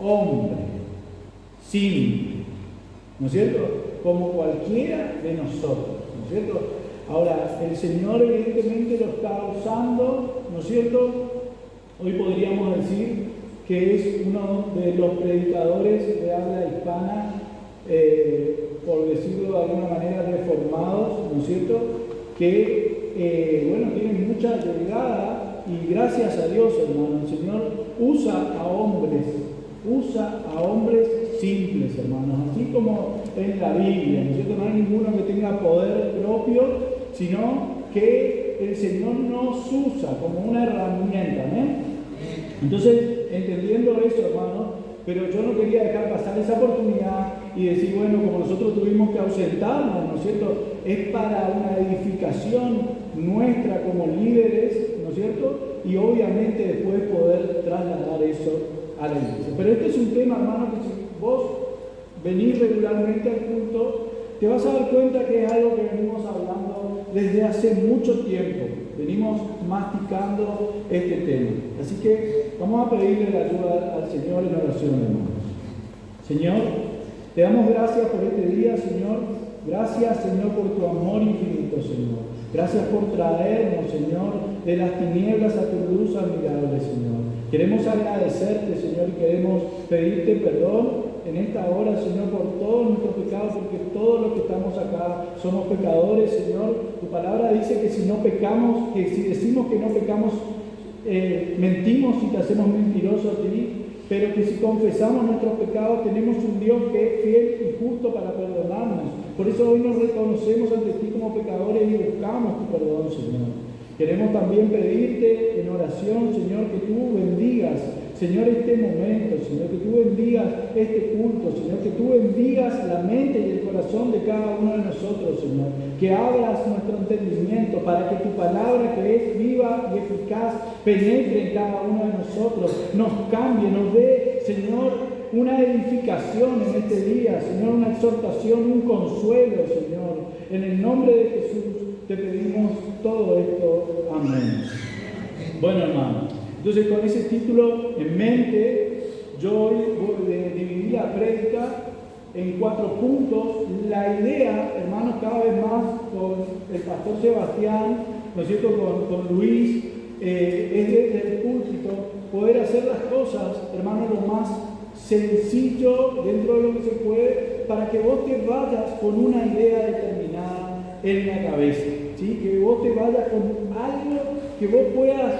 hombre, simple, ¿no es cierto? Como cualquiera de nosotros, ¿no es cierto? Ahora, el Señor evidentemente lo está usando, ¿no es cierto? Hoy podríamos decir que es uno de los predicadores de habla hispana, por decirlo de alguna manera, reformados, ¿no es cierto? Que, bueno, tienen mucha llegada y gracias a Dios, hermano, el Señor usa a hombres simples, hermanos, así como en la Biblia, ¿no es cierto? No hay ninguno que tenga poder propio, sino que el Señor nos usa como una herramienta, ¿no? Entonces, entendiendo eso, hermano, pero yo no quería dejar pasar esa oportunidad y decir, bueno, como nosotros tuvimos que ausentarnos, ¿no es cierto? Es para una edificación nuestra como líderes, ¿no es cierto? Y obviamente después poder trasladar eso a la iglesia. Pero este es un tema, hermano, que si vos venís regularmente al culto, te vas a dar cuenta que es algo que venimos hablando desde hace mucho tiempo. Venimos masticando este tema. Así que vamos a pedirle la ayuda al Señor en oración, hermanos. Señor, te damos gracias por este día, Señor. Gracias, Señor, por tu amor infinito, Señor. Gracias por traernos, Señor, de las tinieblas a tu luz admirable, Señor. Queremos agradecerte, Señor, y queremos pedirte perdón en esta hora, Señor, por todos nuestros pecados, porque todos los que estamos acá somos pecadores, Señor. Tu palabra dice que si no pecamos, que si decimos que no pecamos, mentimos y te hacemos mentirosos a ti, pero que si confesamos nuestros pecados, tenemos un Dios que es fiel y justo para perdonarnos. Por eso hoy nos reconocemos ante ti como pecadores y buscamos tu perdón, Señor. Queremos también pedirte en oración, Señor, que tú bendigas, Señor, este momento, Señor, que tú bendigas este culto, Señor, que tú bendigas la mente y el corazón de cada uno de nosotros, Señor, que abras nuestro entendimiento para que tu palabra, que es viva y eficaz, penetre en cada uno de nosotros, nos cambie, nos dé, Señor, una edificación en este día, Señor, una exhortación, un consuelo, Señor. En el nombre de Jesús te pedimos todo esto. Amén. Bueno, hermano, entonces con ese título en mente, yo hoy dividí la prédica en 4 puntos. La idea, hermanos, cada vez más con el pastor Sebastián, ¿no es cierto?, con Luis, es desde el púlpito poder hacer las cosas, hermanos, lo más sencillo dentro de lo que se puede, para que vos te vayas con una idea determinada en la cabeza, ¿sí? Que vos te vayas con algo que vos puedas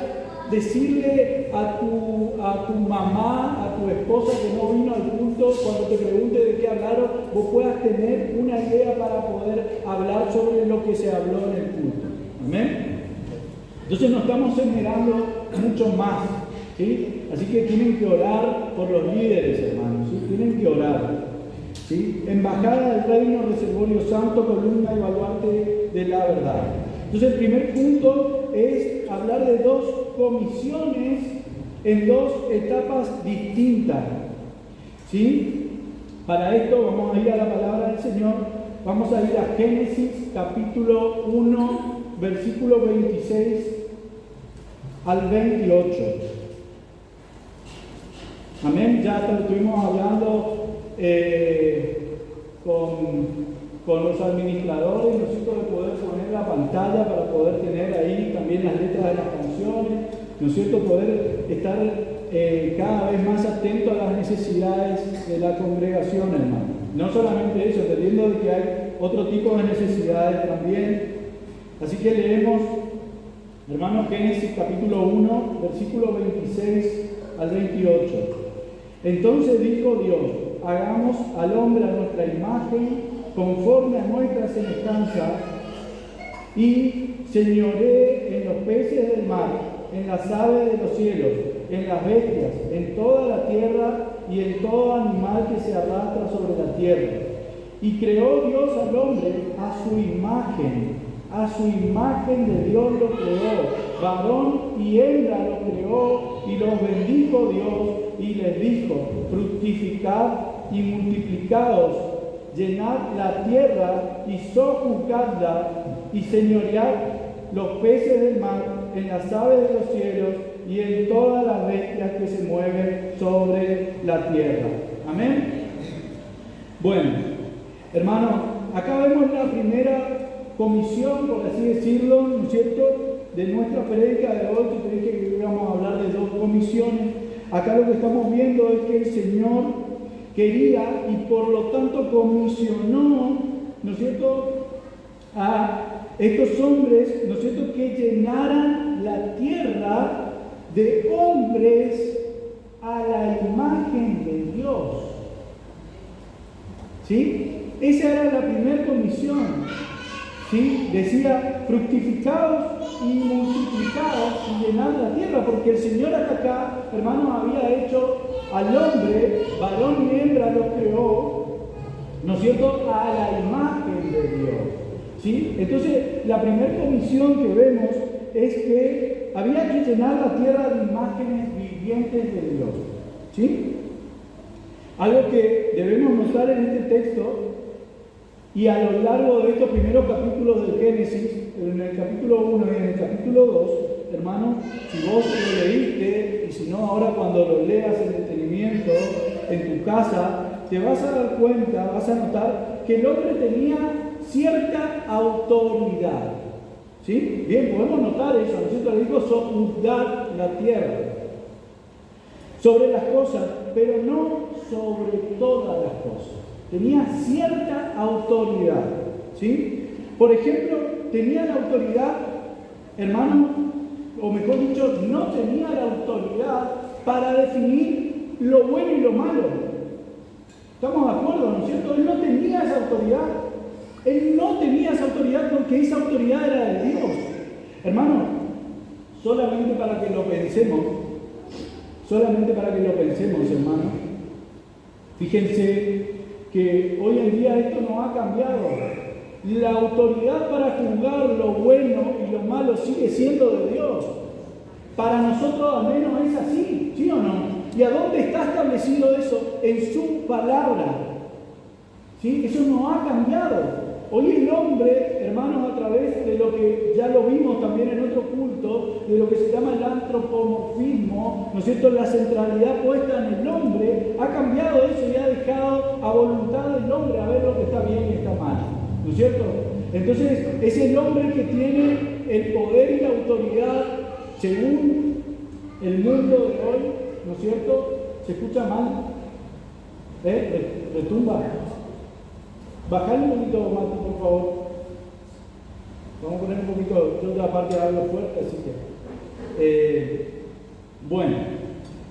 decirle a tu mamá, a tu esposa que no vino al culto, cuando te pregunte de qué hablaron, vos puedas tener una idea para poder hablar sobre lo que se habló en el culto. ¿Amén? Entonces nos estamos generando mucho más, ¿sí? Así que tienen que orar por los líderes, hermanos, ¿sí? Tienen que orar, ¿sí? Embajada del Reino, Reservorio Santo, columna y baluarte de la verdad. Entonces el primer punto es hablar de 2 comisiones en 2 etapas distintas, ¿sí? Para esto vamos a ir a la palabra del Señor, vamos a ir a Génesis capítulo 1, versículo 26 al 28. Amén. Ya estuvimos hablando con los administradores, ¿no es cierto?, de poder poner la pantalla para poder tener ahí también las letras de las canciones, ¿no es cierto?, poder estar cada vez más atento a las necesidades de la congregación, hermano. No solamente eso, entendiendo de que hay otro tipo de necesidades también. Así que leemos, hermanos, Génesis capítulo 1, versículo 26 al 28. Entonces dijo Dios: hagamos al hombre a nuestra imagen, conforme a nuestra semejanza, y señoree en los peces del mar, en las aves de los cielos, en las bestias, en toda la tierra y en todo animal que se arrastra sobre la tierra. Y creó Dios al hombre a su imagen de Dios lo creó, varón y hembra lo creó, y los bendijo Dios y les dijo: fructificad y multiplicaos, llenad la tierra y sojuzgadla, y señoread los peces del mar, en las aves de los cielos y en todas las bestias que se mueven sobre la tierra. Amén. Bueno, hermanos, acá vemos la primera comisión, por así decirlo, ¿no es cierto?, de nuestra prédica de hoy, que te dije que íbamos a hablar de 2 comisiones. Acá lo que estamos viendo es que el Señor quería y por lo tanto comisionó, ¿no es cierto?, a estos hombres, ¿no es cierto?, que llenaran la tierra de hombres a la imagen de Dios. ¿Sí? Esa era la primera comisión. ¿Sí? Decía, fructificados y multiplicados y llenad la tierra, porque el Señor hasta acá, hermanos, había hecho al hombre, varón y hembra los creó, ¿no es cierto?, a la imagen de Dios. ¿Sí? Entonces, la primera comisión que vemos es que había que llenar la tierra de imágenes vivientes de Dios. ¿Sí? Algo que debemos notar en este texto, y a lo largo de estos primeros capítulos del Génesis, en el capítulo 1 y en el capítulo 2, hermano, si vos lo leíste, y si no ahora cuando lo leas en detenimiento en tu casa, te vas a dar cuenta, vas a notar que el hombre tenía cierta autoridad. ¿Sí? Bien, podemos notar eso, ¿no es cierto? Le dijo, sojuzgar la tierra sobre las cosas, pero no sobre todas las cosas. Tenía cierta autoridad. ¿Sí? Por ejemplo, tenía la autoridad, hermano, o mejor dicho, no tenía la autoridad para definir lo bueno y lo malo. ¿Estamos de acuerdo, no es cierto? Él no tenía esa autoridad. Él no tenía esa autoridad porque esa autoridad era de Dios. Hermano, solamente para que lo pensemos, hermano, fíjense que hoy en día esto no ha cambiado. La autoridad para juzgar lo bueno y lo malo sigue siendo de Dios. Para nosotros al menos es así, ¿sí o no? ¿Y a dónde está establecido eso? En su palabra. ¿Sí? Eso no ha cambiado. Hoy el hombre, hermanos, a través de lo que ya lo vimos también en otro culto, de lo que se llama el antropomorfismo, ¿no es cierto?, la centralidad puesta en el hombre, ha cambiado eso y ha dejado a voluntad del hombre a ver lo que está bien y está mal, ¿no es cierto? Entonces, es el hombre el que tiene el poder y la autoridad según el mundo de hoy, ¿no es cierto? ¿Se escucha mal? ¿Retumba? Bajale un poquito, Mati, por favor. Vamos a poner un poquito, yo otra parte hablo fuerte, así que... bueno,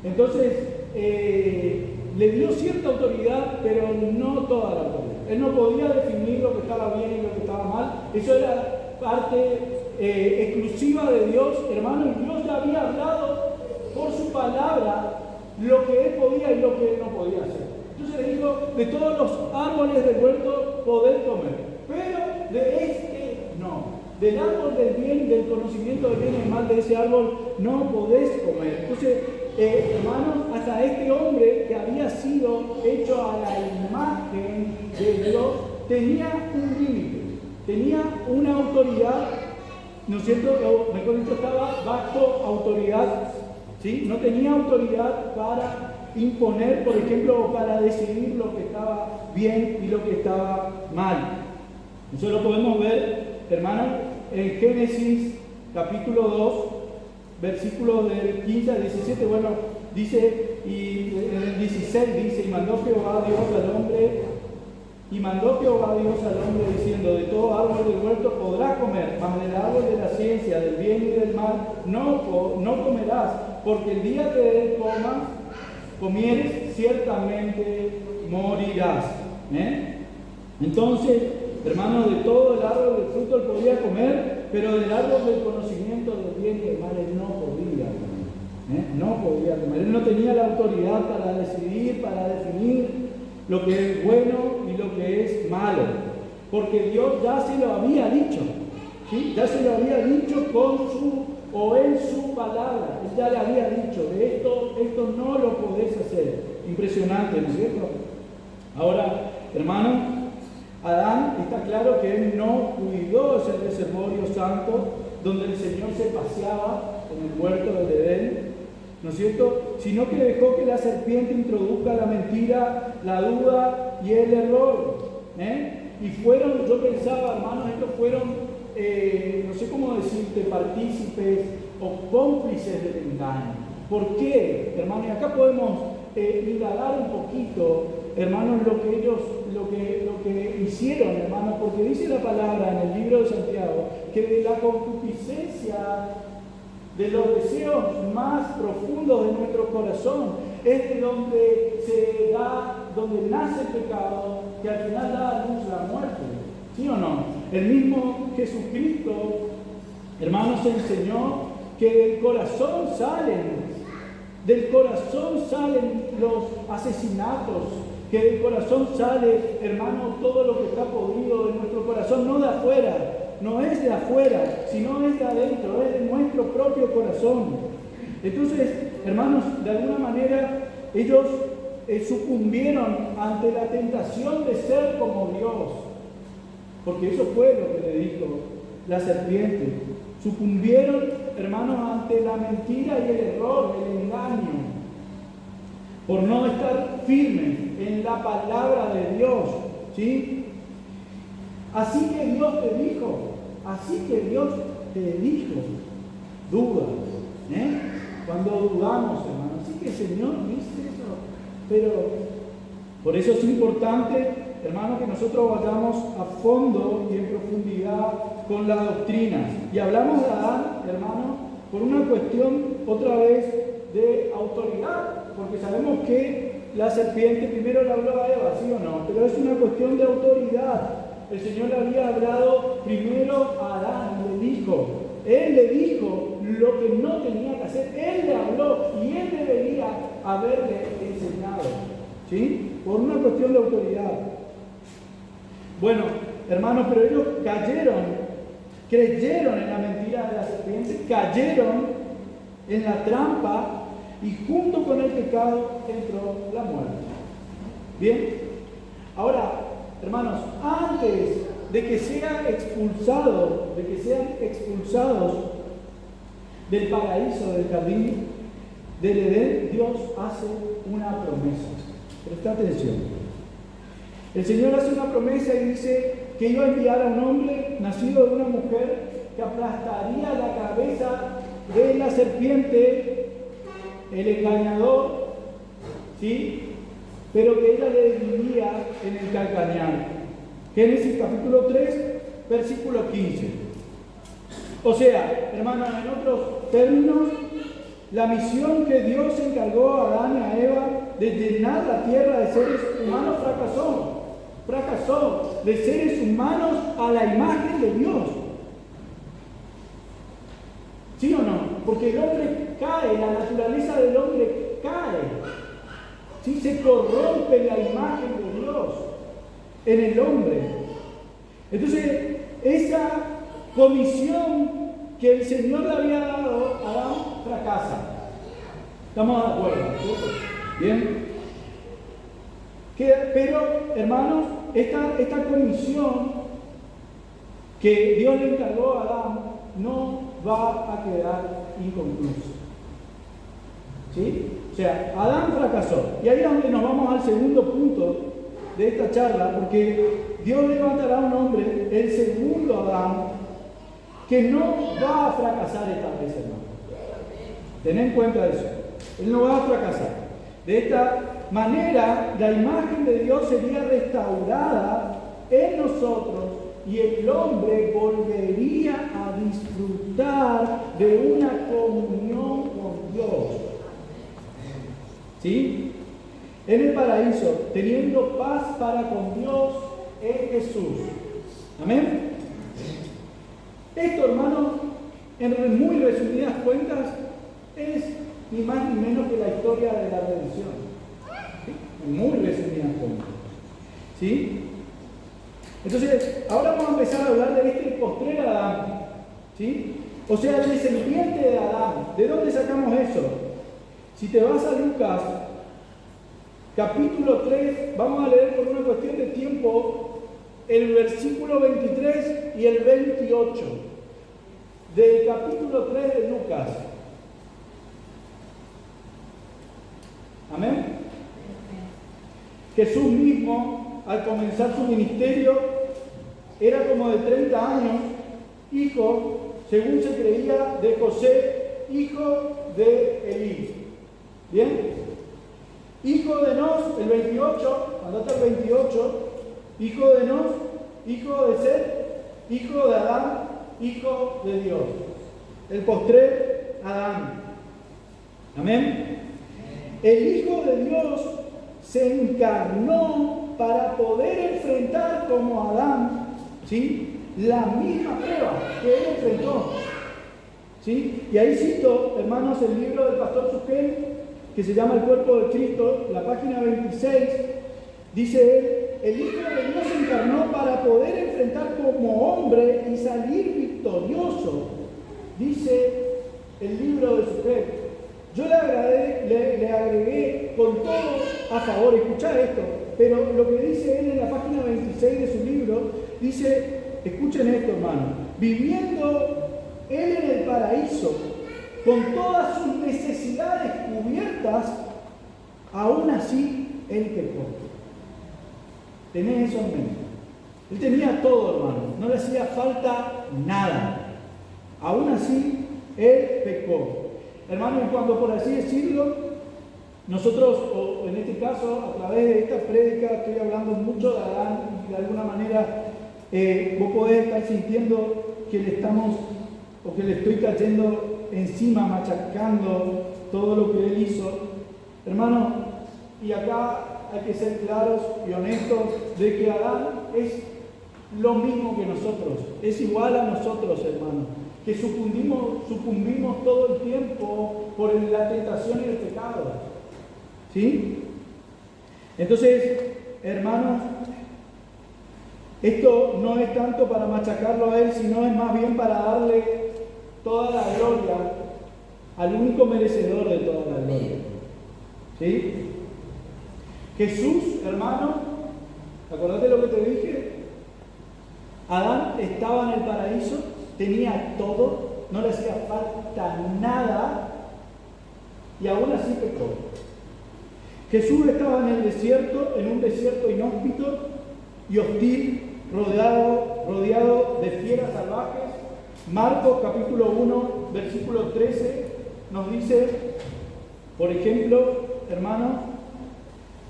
entonces, le dio cierta autoridad, pero no toda la autoridad. Él no podía definir lo que estaba bien y lo que estaba mal. Eso era parte exclusiva de Dios, hermano, y Dios ya había hablado por su palabra lo que él podía y lo que él no podía hacer. Entonces le dijo, de todos los árboles del huerto podés comer, pero de este no. Del árbol del bien, del conocimiento del bien y del mal, de ese árbol no podés comer. Entonces, hermanos, hasta este hombre que había sido hecho a la imagen de Dios, tenía un límite, tenía una autoridad, ¿no es cierto? O mejor dicho, estaba bajo autoridad, ¿sí? No tenía autoridad para imponer, por ejemplo, para decidir lo que estaba bien y lo que estaba mal. Eso lo podemos ver, hermanos, en Génesis capítulo 2, versículos del 15 al 17, bueno, dice, y en el 16 dice, y mandó Jehová Dios al hombre diciendo, de todo árbol del huerto podrás comer, mas del árbol de la ciencia, del bien y del mal, no comerás, porque el día que comieres, ciertamente morirás. Entonces, hermanos, de todo el árbol del fruto él podía comer, pero del árbol del conocimiento del bien y del mal él no podía comer. No podía comer. Él no tenía la autoridad para decidir, para definir lo que es bueno y lo que es malo, porque Dios ya se lo había dicho, ¿sí? Ya se lo había dicho en su palabra. Él ya le había dicho, de esto no lo podés hacer. Impresionante, ¿no es cierto? Ahora, hermano, Adán está claro que él no cuidó ese reservorio santo, donde el Señor se paseaba en el huerto del Edén, ¿no es cierto? Sino que dejó que la serpiente introduzca la mentira, la duda y el error. Y fueron, yo pensaba, hermanos, estos fueron, no sé cómo decirte, partícipes o cómplices del engaño. ¿Por qué, hermanos? Y acá podemos indagar un poquito, hermanos, lo que hicieron, hermanos, porque dice la palabra en el libro de Santiago que de la concupiscencia, de los deseos más profundos de nuestro corazón, es de donde nace el pecado, que al final da a luz la muerte. ¿Sí o no? El mismo Jesucristo, hermanos, enseñó que del corazón salen los asesinatos, que del corazón sale, hermanos, todo lo que está podrido de nuestro corazón, no de afuera, no es de afuera, sino es de adentro, es de nuestro propio corazón. Entonces, hermanos, de alguna manera, ellos sucumbieron ante la tentación de ser como Dios, porque eso fue lo que le dijo la serpiente. Sucumbieron, hermanos, ante la mentira y el error, el engaño, por no estar firmes en la palabra de Dios, ¿sí? Así que Dios te dijo, dudas, cuando dudamos, hermanos, así que el Señor dice eso, pero por eso es importante, hermanos, que nosotros vayamos a fondo y en profundidad con las doctrinas. Y hablamos de Adán, hermanos, por una cuestión, otra vez, de autoridad, porque sabemos que la serpiente primero le habló a Eva, ¿sí o no? Pero es una cuestión de autoridad. El Señor le había hablado primero a Adán, Él le dijo lo que no tenía que hacer, Él le habló y Él debería haberle enseñado, ¿sí? Por una cuestión de autoridad. Bueno, hermanos, pero ellos creyeron en la mentira de la serpiente, cayeron en la trampa y junto con el pecado entró la muerte. Bien, ahora, hermanos, antes de que sean expulsados del paraíso, del jardín del Edén, Dios hace una promesa. Presta atención. El Señor hace una promesa y dice que iba a enviar a un hombre nacido de una mujer que aplastaría la cabeza de la serpiente, el engañador, ¿sí? Pero que ella le diría en el calcañar. Génesis capítulo 3, versículo 15. O sea, hermanos, en otros términos, la misión que Dios encargó a Adán y a Eva de llenar la tierra de seres humanos fracasó, de seres humanos a la imagen de Dios. ¿Sí o no? Porque el hombre cae, la naturaleza del hombre cae. ¿Sí? Se corrompe la imagen de Dios en el hombre. Entonces, esa comisión que el Señor le había dado a Adán fracasa. ¿Estamos de acuerdo? ¿Bien? Pero, hermanos, esta comisión que Dios le encargó a Adán no va a quedar inconclusa. ¿Sí? O sea, Adán fracasó. Y ahí es donde nos vamos al segundo punto de esta charla, porque Dios levantará a un hombre, el segundo Adán, que no va a fracasar esta vez, hermano. Ten en cuenta eso. Él no va a fracasar. De esta manera, la imagen de Dios sería restaurada en nosotros y el hombre volvería a disfrutar de una comunión con Dios. ¿Sí? En el paraíso, teniendo paz para con Dios en Jesús. Amén. Esto, hermanos, en muy resumidas cuentas, es ni más ni menos que la historia de la redención. ¿Sí? En muy resumidas cuentas. ¿Sí? Entonces, ahora vamos a empezar a hablar de este postrer Adán. ¿Sí? O sea, el descendiente de Adán. ¿De dónde sacamos eso? Si te vas a Lucas, capítulo 3, vamos a leer por una cuestión de tiempo el versículo 23 y el 28. del capítulo 3 de Lucas. Amén. Jesús mismo, al comenzar su ministerio, era como de 30 años, hijo, según se creía, de José, hijo de Elí. ¿Bien? Hijo de Nos, el 28, andate al 28, hijo de Nos, hijo de Set, hijo de Adán, hijo de Dios. El postrer Adán. Amén. El Hijo de Dios se encarnó para poder enfrentar como Adán, ¿sí?, la misma prueba que él enfrentó. ¿Sí? Y ahí cito, hermanos, el libro del pastor Suquel, que se llama El cuerpo de Cristo, la página 26, dice él: el Hijo de Dios se encarnó para poder enfrentar como hombre y salir victorioso. Dice el libro de Suquel. Yo le agregué con todo a favor, escuchá esto, pero lo que dice él en la página 26 de su libro, dice, escuchen esto, hermano: viviendo él en el paraíso, con todas sus necesidades cubiertas, aún así él pecó. Tenés eso en mente. Él tenía todo, hermano, no le hacía falta nada. Aún así él pecó. Hermano, y cuando, por así decirlo, nosotros, o en este caso, a través de esta prédica, estoy hablando mucho de Adán, y de alguna manera vos podés estar sintiendo que le estamos, o que le estoy cayendo encima, machacando todo lo que él hizo. Hermano, y acá hay que ser claros y honestos de que Adán es lo mismo que nosotros, es igual a nosotros, hermano, que sucumbimos todo el tiempo por la tentación y el pecado. ¿Sí? Entonces, hermanos, esto no es tanto para machacarlo a él, sino es más bien para darle toda la gloria al único merecedor de toda la gloria. ¿Sí? Jesús, hermano, ¿acordate lo que te dije? Adán estaba en el paraíso, tenía todo, no le hacía falta nada, y aún así pecó. Jesús estaba en el desierto, en un desierto inhóspito y hostil, rodeado de fieras salvajes. Marcos capítulo 1, versículo 13 nos dice, por ejemplo, hermano,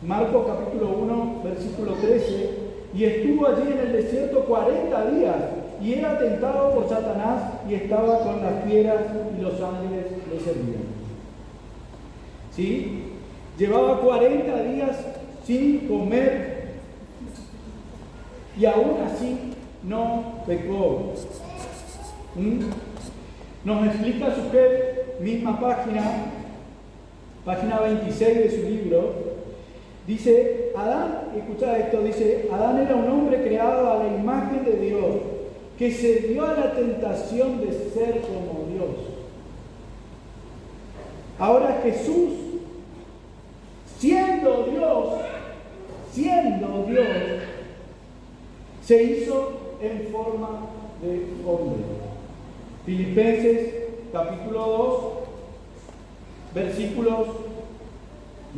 Marcos capítulo 1, versículo 13, y estuvo allí en el desierto 40 días, y era tentado por Satanás, y estaba con las fieras, y los ángeles le servían. ¿Sí? Llevaba 40 días sin comer, y aún así no pecó. Nos explica Suquel, misma página 26 de su libro. Dice, Adán, escucha esto, dice, Adán era un hombre creado a la imagen de Dios, que se dio a la tentación de ser como Dios. Ahora Jesús, siendo Dios, se hizo en forma de hombre. Filipenses capítulo 2, versículos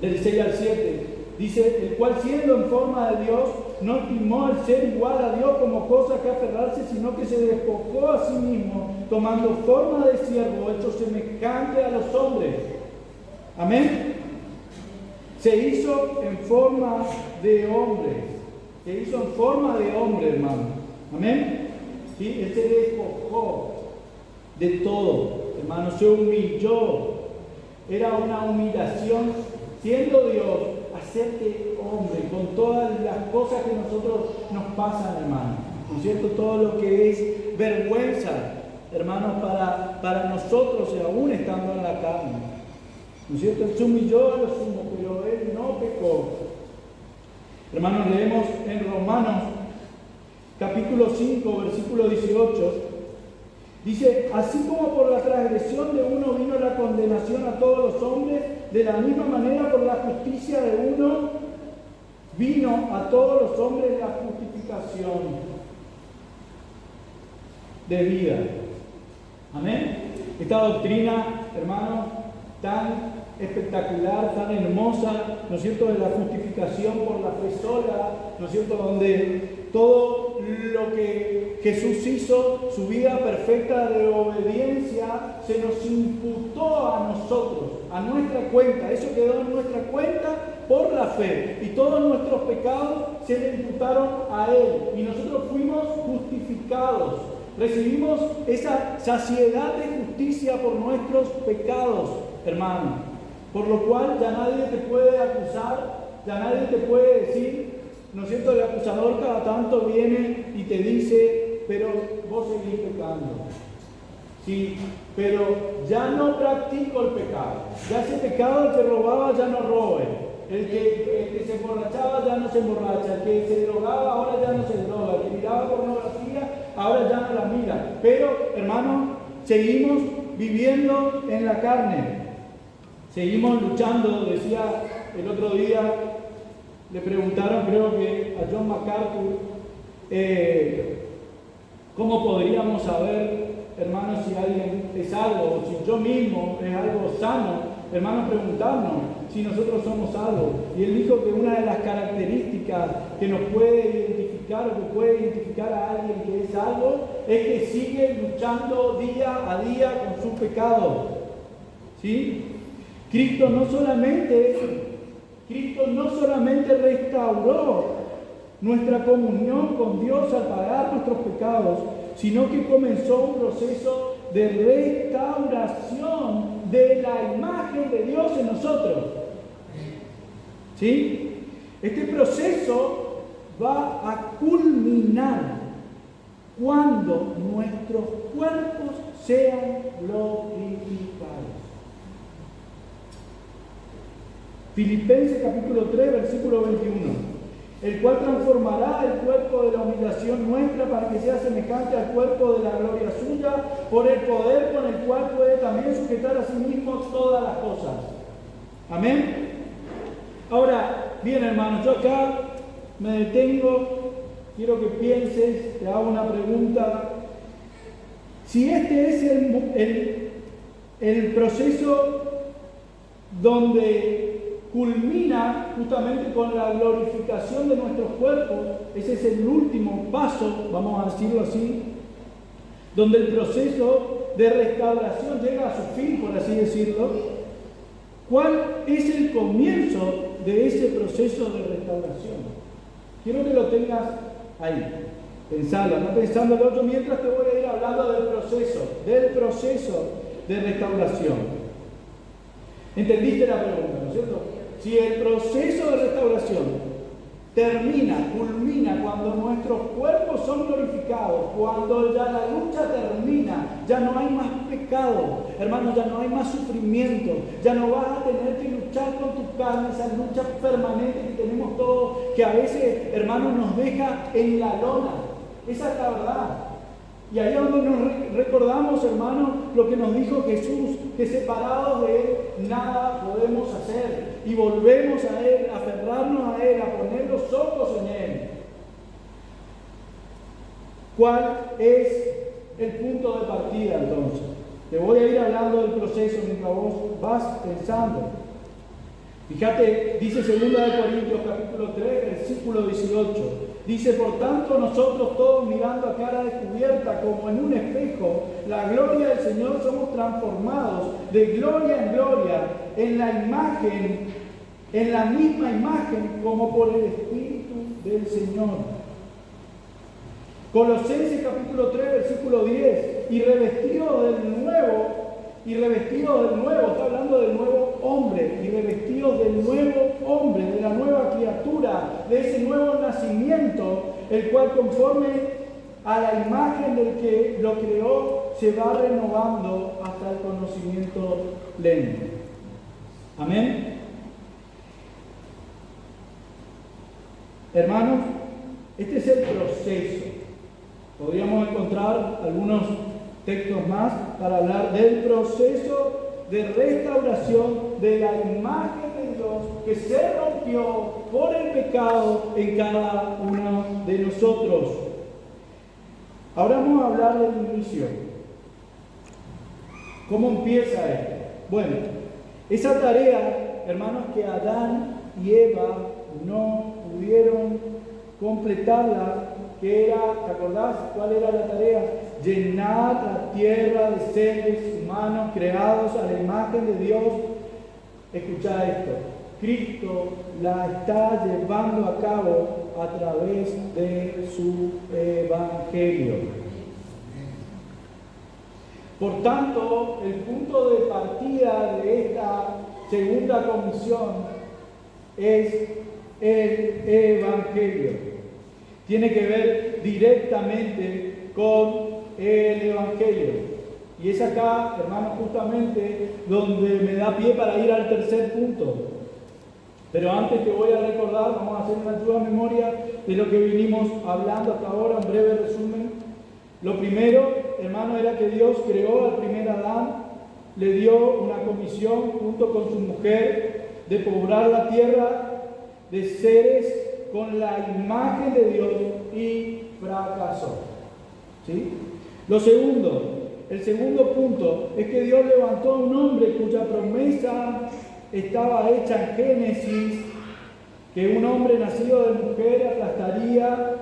del 6 al 7. Dice, el cual siendo en forma de Dios, no estimó el ser igual a Dios como cosa que aferrarse, sino que se despojó a sí mismo, tomando forma de siervo, hecho semejante a los hombres. Amén. Se hizo en forma de hombre. Se hizo en forma de hombre, hermano. Amén. ¿Sí? Él se despojó de todo, hermano. Se humilló. Era una humillación, siendo Dios, hacerte hombre, con todas las cosas que nosotros nos pasan, hermano. ¿No es cierto? Todo lo que es vergüenza, hermanos, para nosotros, y aún estando en la carne. ¿No es cierto? Él se humilló a lo sumo, pero él no pecó. Hermanos, leemos en Romanos capítulo 5, versículo 18. Dice, así como por la transgresión de uno vino la condenación a todos los hombres, de la misma manera por la justicia de uno vino a todos los hombres la justificación de vida. Amén. Esta doctrina, hermanos, tan espectacular, tan hermosa, ¿no es cierto?, de la justificación por la fe sola, ¿no es cierto?, donde todo lo que Jesús hizo, su vida perfecta de obediencia, se nos imputó a nosotros, a nuestra cuenta. Eso quedó en nuestra cuenta por la fe. Y todos nuestros pecados se le imputaron a Él. Y nosotros fuimos justificados. Recibimos esa saciedad de justicia por nuestros pecados, hermanos. Por lo cual ya nadie te puede acusar, ya nadie te puede decir, ¿no es cierto? El acusador cada tanto viene y te dice, pero vos seguís pecando. Sí, pero ya no practico el pecado. Ya ese pecado, el que robaba ya no robe. El que se emborrachaba ya no se emborracha. El que se drogaba ahora ya no se droga. El que miraba pornografía ahora ya no la mira. Pero, hermanos, seguimos viviendo en la carne. Seguimos luchando. Decía el otro día, le preguntaron, creo que a John MacArthur, ¿cómo podríamos saber, hermanos, si alguien es algo, o si yo mismo es algo sano? Hermanos, preguntarnos si nosotros somos salvos. Y él dijo que una de las características que nos puede identificar o que puede identificar a alguien que es salvo es que sigue luchando día a día con su pecado. ¿Sí? Cristo no solamente restauró nuestra comunión con Dios al pagar nuestros pecados, sino que comenzó un proceso de restauración de la imagen de Dios en nosotros. ¿Sí? Este proceso va a culminar cuando nuestros cuerpos sean glorificados. Filipenses capítulo 3, versículo 21. El cual transformará el cuerpo de la humillación nuestra para que sea semejante al cuerpo de la gloria suya, por el poder con el cual puede también sujetar a sí mismo todas las cosas. Amén. Ahora, bien, hermanos, yo acá me detengo, quiero que pienses, te hago una pregunta. Si este es el proceso donde culmina justamente con la glorificación de nuestros cuerpos, ese es el último paso, vamos a decirlo así, donde el proceso de restauración llega a su fin, por así decirlo. ¿Cuál es el comienzo de ese proceso de restauración? Quiero que lo tengas ahí, pensando, anda pensando el otro mientras te voy a ir hablando del proceso de restauración. ¿Entendiste la pregunta, no es cierto? Si el proceso de restauración culmina cuando nuestros cuerpos son glorificados, cuando ya la lucha termina, ya no hay más pecado, hermanos, ya no hay más sufrimiento, ya no vas a tener que luchar con tu carne, esa lucha permanente que tenemos todos, que a veces, hermanos, nos deja en la lona. Esa es la verdad. Y ahí es donde nos recordamos, hermanos, lo que nos dijo Jesús, que separados de Él nada podemos hacer. Y volvemos a Él, a aferrarnos a Él, a poner los ojos en Él. ¿Cuál es el punto de partida entonces? Te voy a ir hablando del proceso mientras vos vas pensando. Fíjate, dice 2 Corintios capítulo 3, versículo 18. Dice, por tanto, nosotros todos mirando a cara descubierta como en un espejo, la gloria del Señor, somos transformados de gloria en gloria en la imagen, en la misma imagen como por el Espíritu del Señor. Colosenses capítulo 3, versículo 10. Y revestido del nuevo, está hablando del nuevo hombre, y revestidos del nuevo hombre, de la nueva criatura, de ese nuevo nacimiento, el cual conforme a la imagen del que lo creó, se va renovando hasta el conocimiento pleno. Amén. Hermanos, este es el proceso. Podríamos encontrar algunos textos más para hablar del proceso de restauración de la imagen de Dios que se rompió por el pecado en cada uno de nosotros. Ahora vamos a hablar del inicio. ¿Cómo empieza esto? Bueno, esa tarea, hermanos, que Adán y Eva no pudieron completarla, que era, ¿te acordás cuál era la tarea? Llenar la tierra de seres humanos creados a la imagen de Dios. Escuchá esto, Cristo la está llevando a cabo a través de su evangelio. Por tanto, el punto de partida de esta segunda comisión es el evangelio. Tiene que ver directamente con el evangelio. Y es acá, hermanos, justamente donde me da pie para ir al tercer punto. Pero antes te voy a recordar, vamos a hacer una ayuda a memoria de lo que vinimos hablando hasta ahora, un breve resumen. Lo primero, hermano, era que Dios creó al primer Adán, le dio una comisión junto con su mujer de poblar la tierra de seres con la imagen de Dios y fracasó. ¿Sí? Lo segundo, el segundo punto, es que Dios levantó a un hombre cuya promesa estaba hecha en Génesis, que un hombre nacido de mujer aplastaría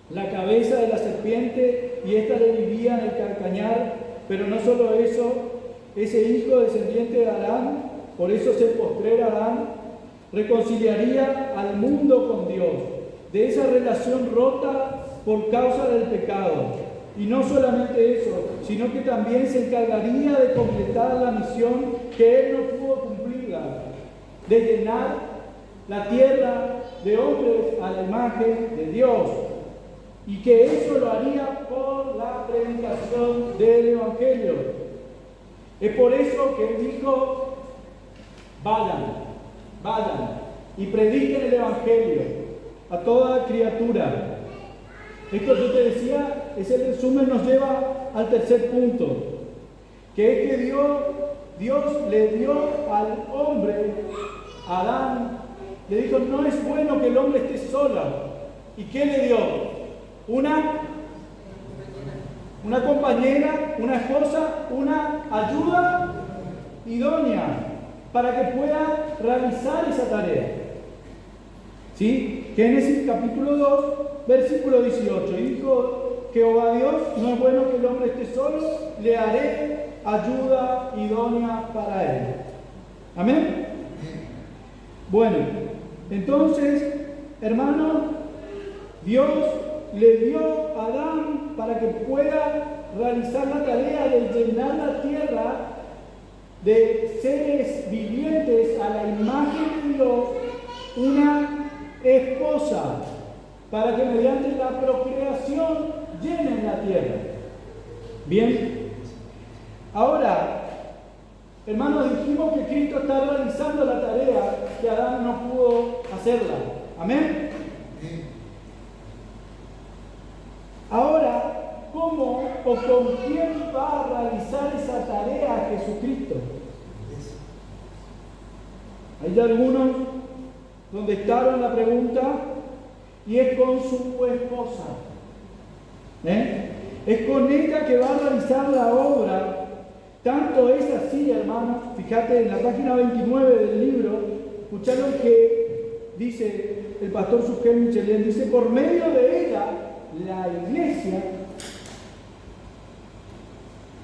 la cabeza de la serpiente y ésta le vivía en el calcañar. Pero no solo eso, ese hijo descendiente de Adán, por eso se postrera Adán, reconciliaría al mundo con Dios, de esa relación rota por causa del pecado. Y no solamente eso, sino que también se encargaría de completar la misión que él no pudo cumplirla, de llenar la tierra de hombres a la imagen de Dios. Y que eso lo haría por la predicación del Evangelio. Es por eso que él dijo, vayan y prediquen el Evangelio a toda criatura. Esto yo te decía, ese resumen nos lleva al tercer punto, que es que Dios le dio al hombre, a Adán, le dijo, no es bueno que el hombre esté solo. ¿Y qué le dio? Una compañera, una esposa, una ayuda idónea para que pueda realizar esa tarea. ¿Sí? Génesis capítulo 2, versículo 18. Y dijo Jehová Dios, no es bueno que el hombre esté solo, le haré ayuda idónea para él. ¿Amén? Bueno, entonces, hermano, Dios le dio a Adán para que pueda realizar la tarea de llenar la tierra de seres vivientes a la imagen de Dios, una esposa, para que mediante la procreación llenen la tierra. Bien, ahora, hermanos, dijimos que Cristo está realizando la tarea que Adán no pudo hacerla. Amén. Ahora, ¿cómo o con quién va a realizar esa tarea Jesucristo? Hay algunos donde estaban la pregunta, y es con su esposa. Es con ella que va a realizar la obra. Tanto es así, hermanos, fíjate en la página 29 del libro, escucharon que dice el pastor Sugel Michelén, dice, por medio de ella, la iglesia,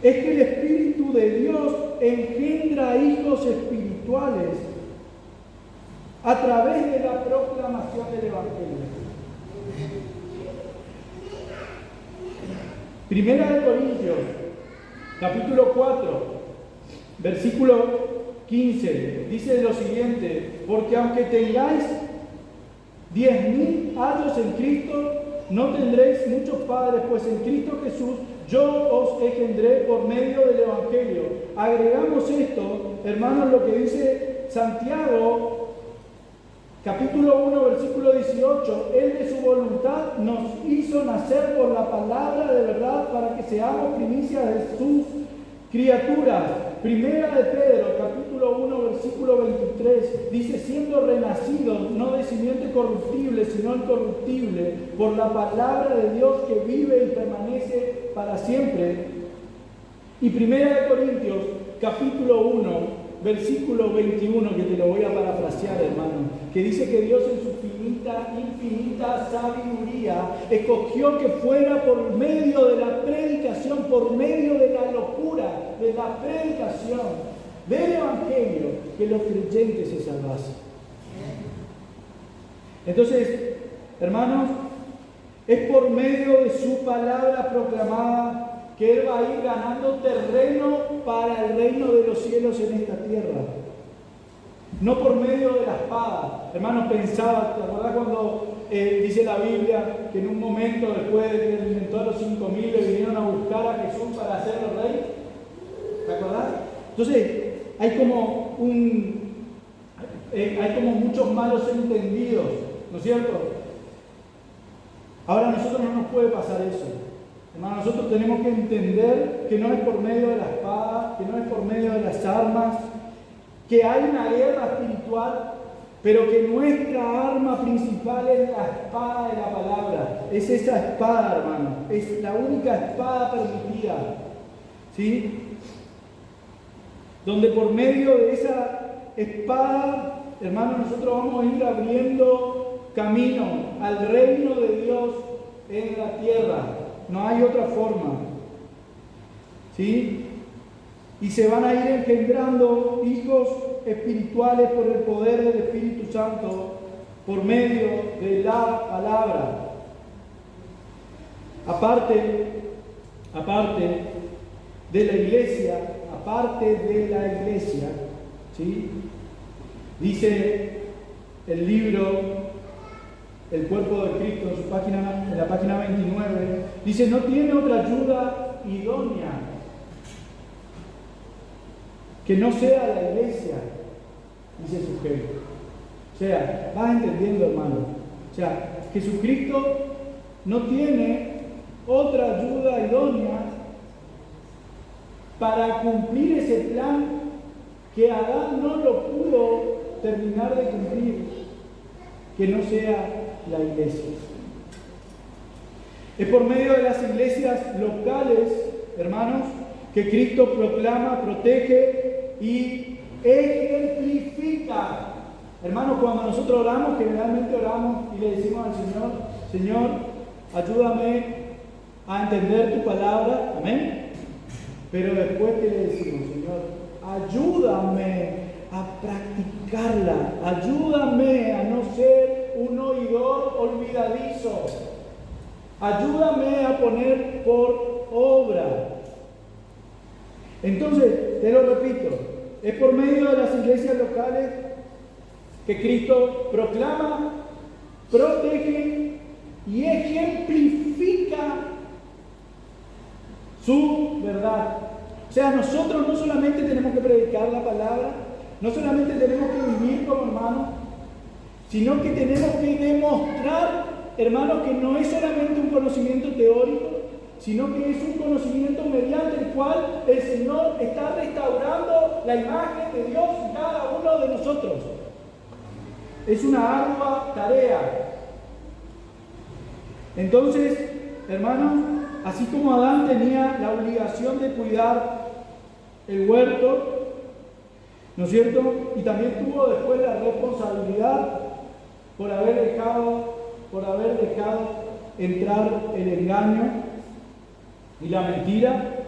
es que el Espíritu de Dios engendra hijos espirituales a través de la proclamación del Evangelio. Primera de Corintios, capítulo 4, versículo 15, dice lo siguiente, porque aunque tengáis 10.000 años en Cristo, no tendréis muchos padres, pues en Cristo Jesús yo os engendré por medio del Evangelio. Agregamos esto, hermanos, lo que dice Santiago, capítulo 1, versículo 18, Él de su voluntad nos hizo nacer por la palabra de verdad para que seamos primicia de sus criaturas. Primera de Pedro, capítulo 1, versículo 23, dice, siendo renacidos, no de simiente corruptible, sino incorruptible, por la palabra de Dios que vive y permanece para siempre. Y 1 Corintios, capítulo 1, versículo 21, que te lo voy a parafrasear, hermano, que dice que Dios en su infinita sabiduría escogió que fuera por medio de la predicación, por medio de la locura, de la predicación del Evangelio, que los creyentes se salvasen. Entonces, hermanos, es por medio de su palabra proclamada que Él va a ir ganando terreno para el reino de los cielos en esta tierra. No por medio de la espada. Hermanos, pensaba, ¿te acordás cuando dice la Biblia que en un momento después de que alimentó a los 5.000 le vinieron a buscar a Jesús para hacerlo rey? ¿Te acordás? Entonces, hay como muchos malos entendidos, ¿no es cierto? Ahora a nosotros no nos puede pasar eso. Hermano, nosotros tenemos que entender que no es por medio de la espada, que no es por medio de las armas, que hay una guerra espiritual, pero que nuestra arma principal es la espada de la palabra. Es esa espada, hermano. Es la única espada permitida. ¿Sí? Donde por medio de esa espada, hermano, nosotros vamos a ir abriendo camino al reino de Dios en la tierra. No hay otra forma. ¿Sí? Y se van a ir engendrando hijos espirituales por el poder del Espíritu Santo, por medio de la palabra. Aparte de la iglesia, ¿sí? Dice el libro El cuerpo de Cristo en la página 29, dice, no tiene otra ayuda idónea que no sea la iglesia, dice su jefe. O sea, vas entendiendo, hermano. O sea, Jesucristo no tiene otra ayuda idónea para cumplir ese plan que Adán no lo pudo terminar de cumplir, que no sea la iglesia. Es por medio de las iglesias locales, hermanos, que Cristo proclama, protege y ejemplifica. Hermanos, cuando nosotros oramos, generalmente oramos y le decimos al Señor, Señor, ayúdame a entender tu palabra, amén. Pero después, ¿qué le decimos? Señor, ayúdame a practicarla, ayúdame a no ser un oidor olvidadizo, ayúdame a poner por obra. Entonces, te lo repito, es por medio de las iglesias locales que Cristo proclama, protege y ejemplifica su verdad. O sea, nosotros no solamente tenemos que predicar la palabra, no solamente tenemos que vivir como hermanos, sino que tenemos que demostrar, hermanos, que no es solamente un conocimiento teórico, sino que es un conocimiento mediante el cual el Señor está restaurando la imagen de Dios en cada uno de nosotros. Es una ardua tarea. Entonces, hermanos, así como Adán tenía la obligación de cuidar el huerto, ¿no es cierto? Y también tuvo después la responsabilidad por haber dejado entrar el engaño y la mentira.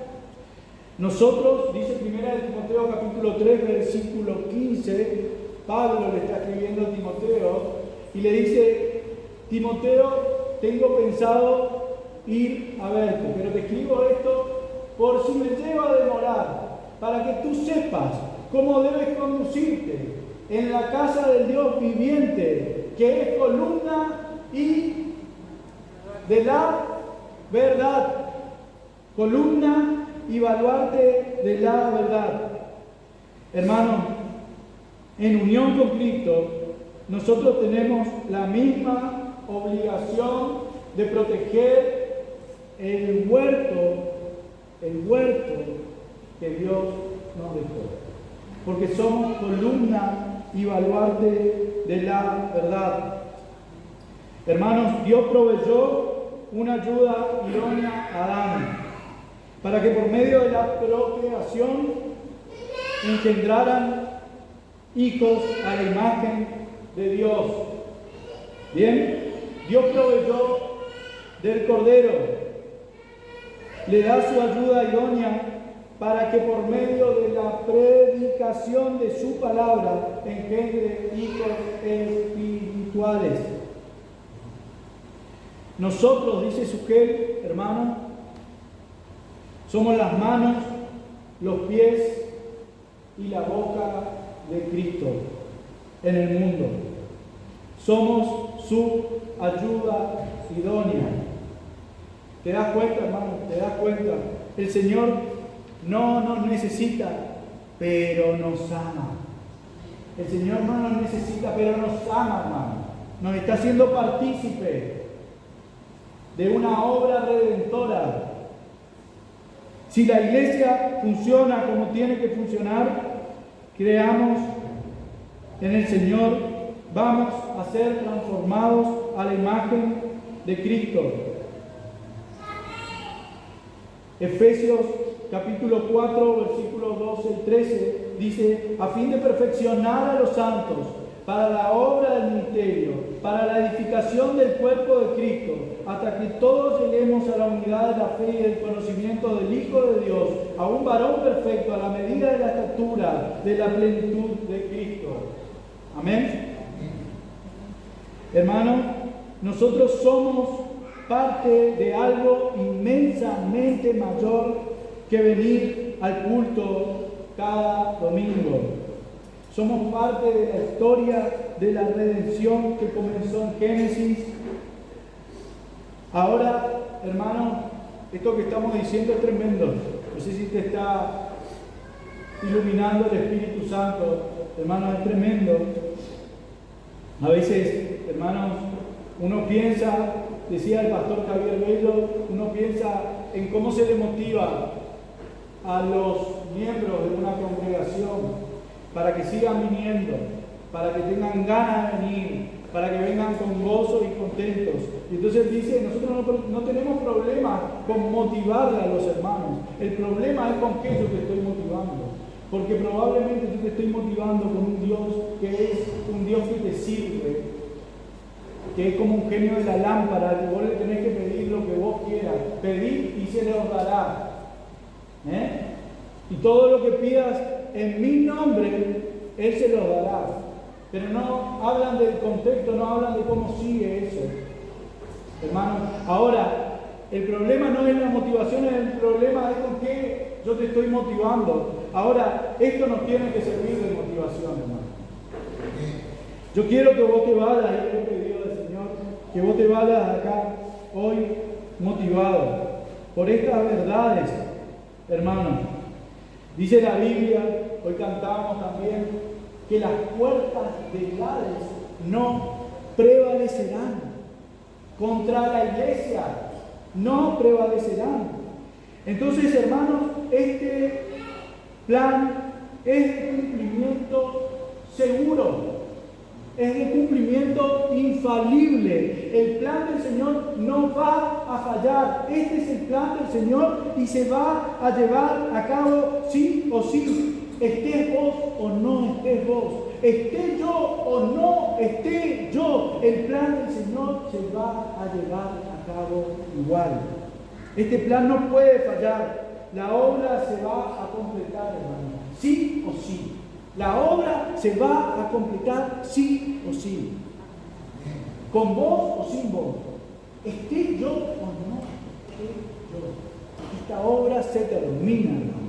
Nosotros, dice 1 Timoteo capítulo 3, versículo 15, Pablo le está escribiendo a Timoteo y le dice, Timoteo, tengo pensado ir a verte, pero te escribo esto por si me lleva a demorar, para que tú sepas cómo debes conducirte en la casa del Dios viviente, que es columna y de la verdad. Columna y baluarte de la verdad. Hermano, en unión con Cristo, nosotros tenemos la misma obligación de proteger el huerto que Dios nos dejó. Porque somos columna y baluarte de la verdad. Hermanos, Dios proveyó una ayuda idónea a Adán. para que por medio de la procreación engendraran hijos a la imagen de Dios. Bien, Dios proveyó del Cordero, le da su ayuda idónea para que por medio de la predicación de su palabra engendre hijos espirituales. Nosotros, dice Sugel, hermano, somos las manos, los pies y la boca de Cristo en el mundo. Somos su ayuda idónea. ¿Te das cuenta, hermano? ¿Te das cuenta? El Señor no nos necesita, pero nos ama. El Señor no nos necesita, pero nos ama, hermano. Nos está haciendo partícipe de una obra redentora. Si la iglesia funciona como tiene que funcionar, creamos en el Señor, vamos a ser transformados a la imagen de Cristo. Efesios capítulo 4, versículos 12 y 13 dice: a fin de perfeccionar a los santos para la obra del ministerio, para la edificación del cuerpo de Cristo, hasta que todos lleguemos a la unidad de la fe y del conocimiento del Hijo de Dios, a un varón perfecto, a la medida de la estatura de la plenitud de Cristo. Amén. Hermano, nosotros somos parte de algo inmensamente mayor que venir al culto cada domingo. Somos parte de la historia de la redención que comenzó en Génesis. Ahora, hermano, esto que estamos diciendo es tremendo. No sé si te está iluminando el Espíritu Santo. Hermano, es tremendo. A veces, hermanos, uno piensa, decía el pastor Javier Bello, uno piensa en cómo se le motiva a los miembros de una congregación para que sigan viniendo, para que tengan ganas de venir, para que vengan con gozo y contentos. Y entonces dice, nosotros no tenemos problema con motivarle a los hermanos. El problema es con qué yo te estoy motivando. Porque probablemente yo te estoy motivando con un Dios que es un Dios que te sirve, que es como un genio de la lámpara, que vos le tenés que pedir lo que vos quieras. Pedid y se les dará. Y todo lo que pidas en mi nombre, Él se lo dará. Pero no hablan del contexto, no hablan de cómo sigue eso. Hermano, ahora, el problema no es la motivación, el problema es con qué yo te estoy motivando. Ahora, esto nos tiene que servir de motivación, hermano. Yo quiero que vos te vayas, y le he pedido al Señor, que vos te vayas acá hoy motivado por estas verdades, hermano. Dice la Biblia, hoy cantamos también, que las puertas del Hades no prevalecerán contra la iglesia, no prevalecerán. Entonces, hermanos, este plan es de cumplimiento seguro, es de cumplimiento infalible. El plan del Señor no va a fallar. Este es el plan del Señor y se va a llevar a cabo sí o sí. Estés vos o no estés vos. Esté yo o no esté yo. El plan del Señor se va a llevar a cabo igual. Este plan no puede fallar. La obra se va a completar, hermano. Sí o sí. La obra se va a completar sí o sí. Con vos o sin vos. Esté yo o no esté yo. Esta obra se termina, hermano.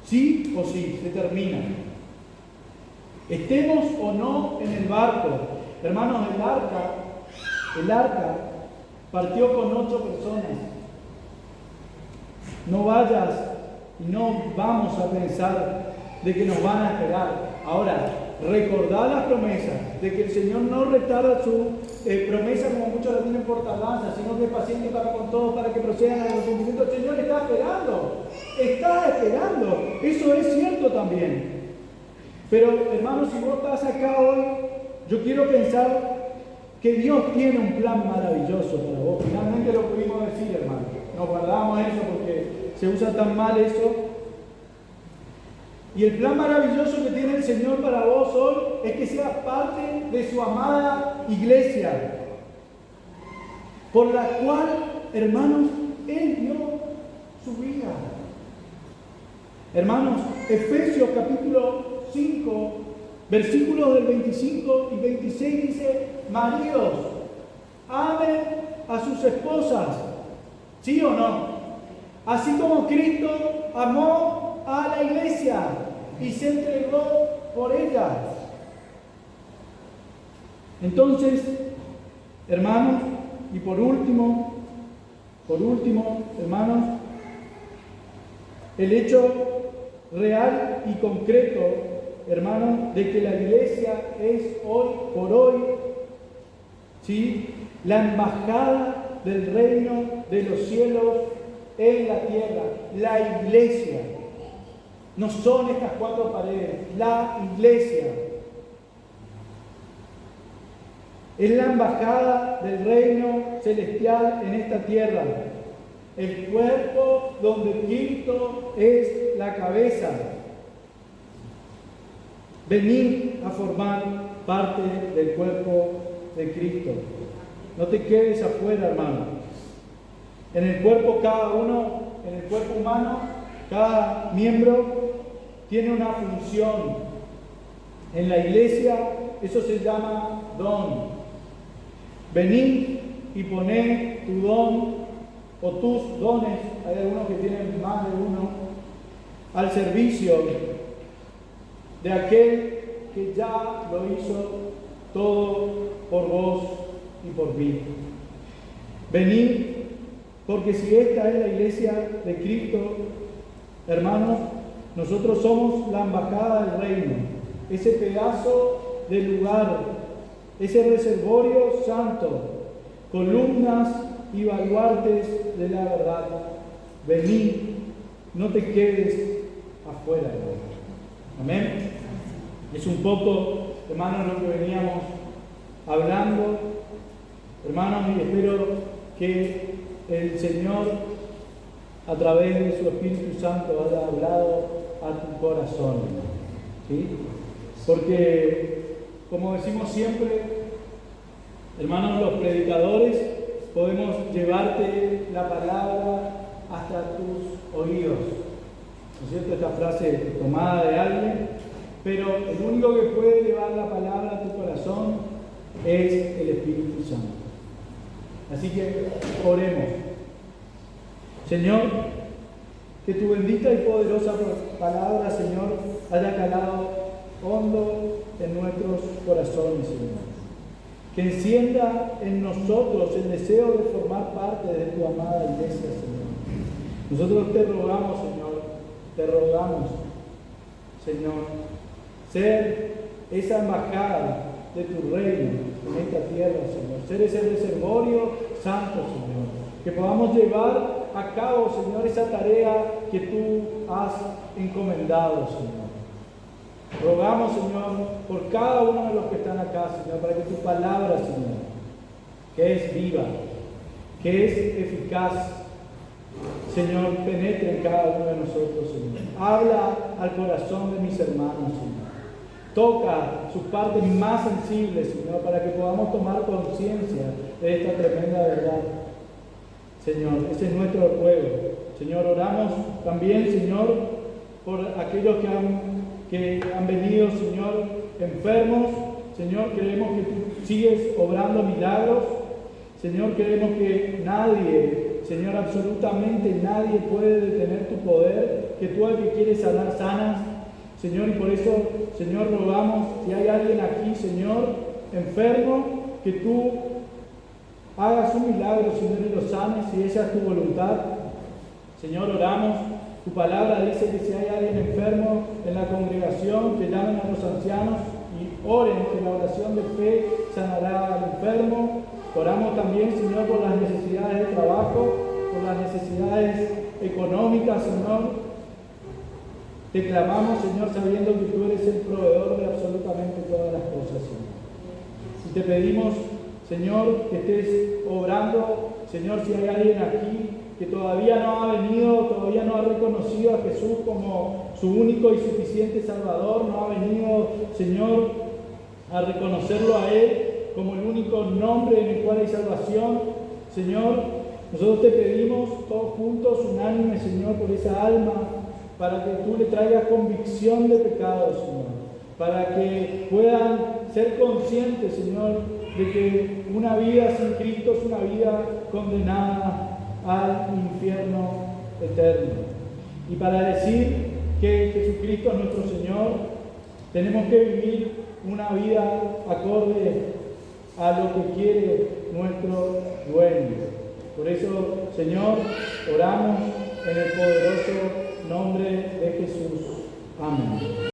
Sí o sí, se termina. Estemos o no en el barco. Hermanos, el arca partió con 8 personas. No vayas y no vamos a pensar de que nos van a esperar. Ahora, recordad las promesas de que el Señor no retarda su promesa como muchos la tienen por tardanza, sino que es paciente para con todos, para que procedan a los cumplimientos. El Señor está esperando. Eso es cierto también. Pero, hermanos, si vos estás acá hoy, yo quiero pensar que Dios tiene un plan maravilloso para vos. Finalmente lo pudimos decir, hermano. Nos guardamos eso porque se usa tan mal eso. Y el plan maravilloso que tiene el Señor para vos hoy es que seas parte de su amada iglesia, por la cual, hermanos, Él dio su vida. Hermanos, Efesios capítulo 5, versículos del 25 y 26 dice: maridos, amen a sus esposas, ¿sí o no? Así como Cristo amó a la iglesia y se entregó por ella. Entonces, hermanos, y por último, hermanos, el hecho real y concreto, hermanos, de que la iglesia es hoy por hoy, ¿sí?, la embajada del reino de los cielos en la tierra. La iglesia. No son estas cuatro paredes, la iglesia. Es la embajada del reino celestial en esta tierra. El cuerpo donde Cristo es la cabeza. Venid a formar parte del cuerpo de Cristo. No te quedes afuera, hermano. En el cuerpo en el cuerpo humano, cada miembro tiene una función. En la iglesia eso se llama don. Venid y poned tu don o tus dones, hay algunos que tienen más de uno, al servicio de aquel que ya lo hizo todo por vos y por mí. Venid, porque si esta es la iglesia de Cristo, hermanos, nosotros somos la embajada del reino, ese pedazo de lugar, ese reservorio santo, columnas y baluartes de la verdad. Venid, no te quedes afuera, hermano. Amén. Es un poco, hermanos, lo que veníamos hablando, hermanos, y espero que el Señor, a través de su Espíritu Santo, haya hablado a tu corazón, ¿sí? Porque, como decimos siempre, hermanos, los predicadores podemos llevarte la palabra hasta tus oídos. ¿No es cierto? Esta frase tomada de alguien, pero el único que puede llevar la palabra a tu corazón es el Espíritu Santo. Así que oremos. Señor, que tu bendita y poderosa palabra, Señor, haya calado hondo en nuestros corazones, Señor. Que encienda en nosotros el deseo de formar parte de tu amada iglesia, Señor. Nosotros te rogamos, Señor, ser esa embajada de tu reino en esta tierra, Señor. Ser ese reservorio santo, Señor. Que podamos llevar a cabo, Señor, esa tarea que tú has encomendado, Señor. Rogamos, Señor, por cada uno de los que están acá, Señor, para que tu palabra, Señor, que es viva, que es eficaz, Señor, penetre en cada uno de nosotros, Señor. Habla al corazón de mis hermanos, Señor. Toca sus partes más sensibles, Señor, para que podamos tomar conciencia de esta tremenda verdad. Señor, ese es nuestro ruego. Señor, oramos también, Señor, por aquellos que han venido, Señor, enfermos. Señor, creemos que tú sigues obrando milagros. Señor, creemos que nadie, Señor, absolutamente nadie puede detener tu poder, que tú al que quieres sanar, sanas. Señor, y por eso, Señor, rogamos, si hay alguien aquí, Señor, enfermo, que tú hagas un milagro, Señor, y lo sanes, si esa es tu voluntad. Señor, oramos. Tu palabra dice que si hay alguien enfermo en la congregación, que llamen a los ancianos y oren, que la oración de fe sanará al enfermo. Oramos también, Señor, por las necesidades de trabajo, por las necesidades económicas, Señor. Te clamamos, Señor, sabiendo que tú eres el proveedor de absolutamente todas las cosas, Señor. Y te pedimos, Señor, que estés obrando. Señor, si hay alguien aquí que todavía no ha venido, todavía no ha reconocido a Jesús como su único y suficiente Salvador, no ha venido, Señor, a reconocerlo a Él como el único nombre en el cual hay salvación. Señor, nosotros te pedimos todos juntos, unánime, Señor, por esa alma, para que tú le traigas convicción de pecado, Señor, para que puedan ser conscientes, Señor, de que una vida sin Cristo es una vida condenada al infierno eterno. Y para decir que Jesucristo es nuestro Señor, tenemos que vivir una vida acorde a lo que quiere nuestro dueño. Por eso, Señor, oramos en el poderoso nombre de Jesús. Amén.